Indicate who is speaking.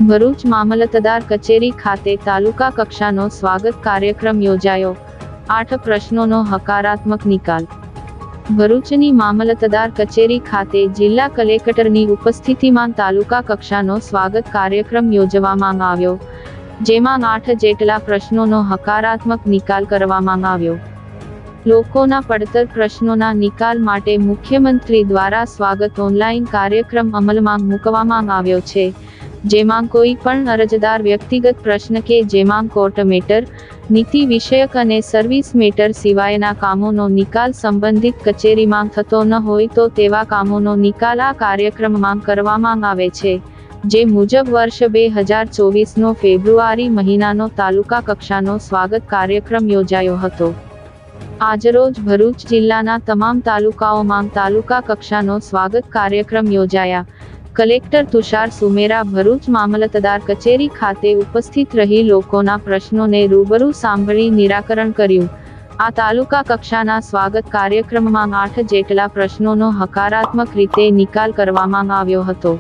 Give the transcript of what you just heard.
Speaker 1: ભરૂચ મામલતદાર કચેરી ખાતે તાલુકા કક્ષાનો સ્વાગત કાર્યક્રમ યોજાયો। 8 પ્રશ્નોનો હકારાત્મક નિકાલ। ભરૂચની મામલતદાર કચેરી ખાતે જિલ્લા કલેક્ટરની ઉપસ્થિતિમાં તાલુકા કક્ષાનો સ્વાગત કાર્યક્રમ યોજવામાં આવ્યો, જેમાં 8 જેટલા પ્રશ્નોનો હકારાત્મક નિકાલ કરવામાં આવ્યો। લોકોના પડતર પ્રશ્નોના નિકાલ માટે મુખ્યમંત્રી દ્વારા સ્વાગત ઓનલાઈન કાર્યક્રમ અમલમાં મૂકવામાં આવ્યો છે, જેમાં કોઈ પણ અરજદાર વ્યક્તિગત પ્રશ્ન કે જેમાં કોર્ટ મેટર, નીતિ વિષયક અને સર્વિસ મેટર સિવાયના કામોનો નિકાલ સંબંધિત કચેરીમાં થતો ન હોય તો તેવા કામોનો નિકાલ આ કાર્યક્રમમાં કરવામાં આવે છે, જે મુજબ વર્ષ 2024નો ફેબ્રુઆરી મહિનાનો તાલુકા કક્ષાનો સ્વાગત કાર્યક્રમ યોજાયો હતો। આજરોજ ભરૂચ જિલ્લાના તમામ તાલુકાઓમાં તાલુકા કક્ષાનો સ્વાગત કાર્યક્રમ યોજાયા। કલેક્ટર તુષાર સુમેરા ભરૂચ મામલતદાર કચેરી ખાતે ઉપસ્થિત રહી લોકોના પ્રશ્નોને રૂબરૂ સાંભળી નિરાકરણ કર્યું। આ તાલુકા કક્ષાના સ્વાગત કાર્યક્રમમાં 8 જેટલા પ્રશ્નોનો હકારાત્મક રીતે નિકાલ કરવામાં આવ્યો હતો।